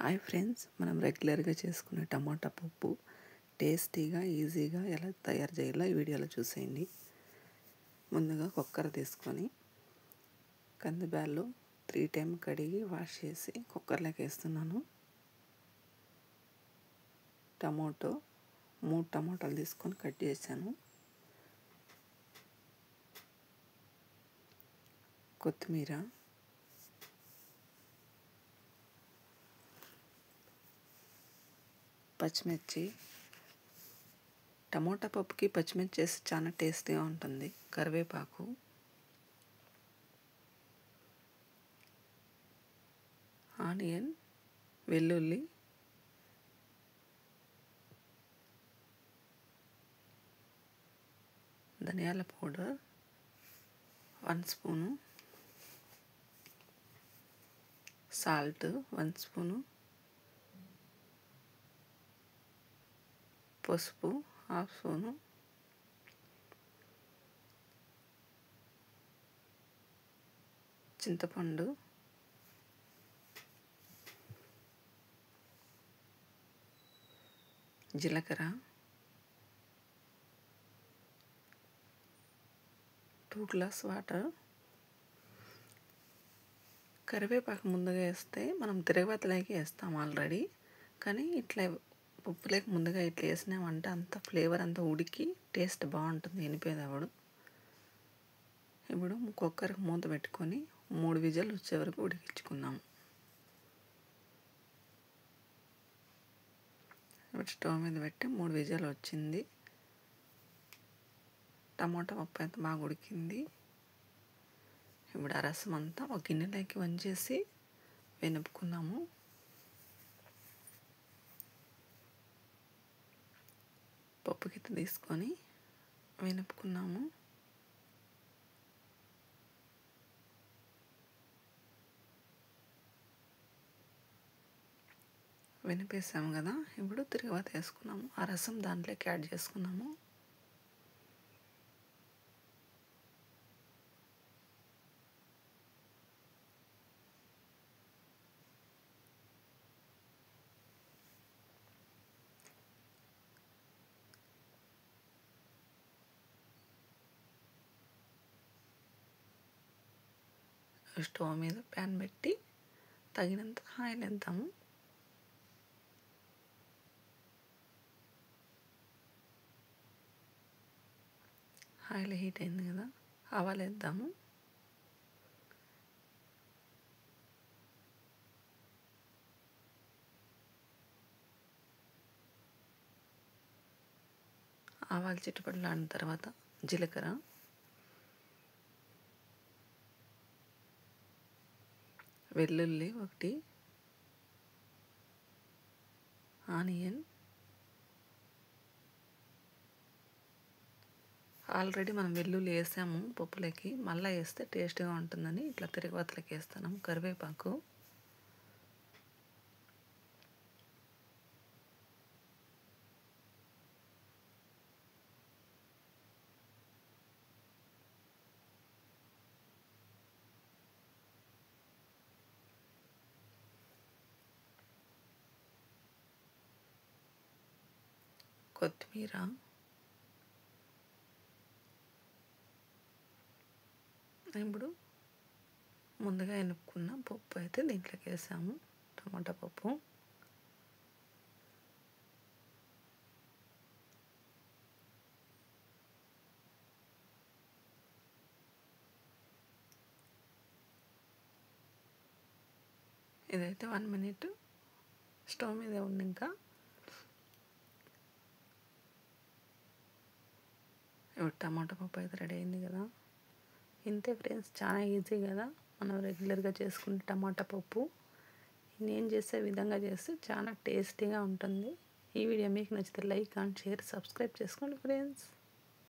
Hi friends, మనం రెగ్యులర్గా చేసుకునే టమాటా పప్పు టేస్టీగా ఈజీగా ఎలా తయారు చేయాలో ఈ వీడియోలో చూసేయండి. ముందుగా కుక్కర్ తీసుకొని కందిబ్యాళ్ళు 3 టైమ్ కడిగి వాష్ చేసి కుక్కర్లోకి వేస్తున్నాను. టమాటో 3 టమాటాలు తీసుకొని కట్ చేశాను. కొత్తిమీర, పచ్చిమిర్చి, టమోటా పప్పుకి పచ్చిమిర్చి వేసి చాలా టేస్టీగా ఉంటుంది. కరివేపాకు, ఆనియన్, వెల్లుల్లి, ధనియాల పౌడర్ 1 స్పూను, సాల్ట్ 1 స్పూను, పసుపు 1/2 స్పూను, చింతపండు, జీలకర్ర, 2 గ్లాస్ వాటర్. కరివేపాకు ముందుగా వేస్తే మనం తిరగవతలేకి వేస్తాం ఆల్రెడీ, కానీ ఇట్లా పప్పులేక ముందుగా ఇట్లా వేసినామంటే అంత ఫ్లేవర్ అంతా ఉడికి టేస్ట్ బాగుంటుంది ఎనిపేదప్పుడు. ఇప్పుడు కుక్కర్కి మూత పెట్టుకొని 3 విజిల్లు వచ్చే వరకు ఉడికించుకుందాము. ఇప్పుడు స్టవ్ మీద పెట్టి 3 విజిల్లు వచ్చింది. టమాటా పప్పు అయితే బాగా ఉడికింది. ఇప్పుడు ఆ రసం అంతా ఒక గిన్నెలోకి వంచేసి వెనుపుకున్నాము. పప్పు గిత్త తీసుకొని వెనుపుకున్నాము. వెనిపేసాము కదా, ఇప్పుడు తిరగవాత వేసుకున్నాము. ఆ రసం దాంట్లోకి యాడ్ చేసుకున్నాము. స్టవ్ మీద ప్యాన్ పెట్టి తగినంత ఆయిల్ వేద్దాము. ఆయిల్ హీట్ అయింది కదా, ఆవాలు వేద్దాము. ఆవాలు చిట్టుపట్లాడిన తర్వాత జీలకర్ర, వెల్లుల్లి 1, ఆనియన్. ఆల్రెడీ మనం వెల్లుల్లి వేసాము పప్పులకి, మళ్ళీ వేస్తే టేస్ట్గా ఉంటుందని ఇట్లా తిరగవతలకి వేస్తున్నాము. కరివేపాకు, కొత్తిమీర, ఇప్పుడు ముందుగా ఎనుపుకున్న పప్పు అయితే దీంట్లోకి వేసాము. టమాటా పప్పు, ఇదైతే 1 మినిట్ స్టవ్ మీద ఉంది. ఇంకా ఇప్పుడు టమాటా పప్పు అయితే రెడీ అయింది కదా. ఇంతే ఫ్రెండ్స్, చాలా ఈజీ కదా మనం రెగ్యులర్గా చేసుకునే టమాటా పప్పు. నేను చేసే విధంగా చేస్తే చాలా టేస్టీగా ఉంటుంది. ఈ వీడియో మీకు నచ్చితే లైక్ అండ్ షేర్, సబ్స్క్రైబ్ చేసుకోండి ఫ్రెండ్స్.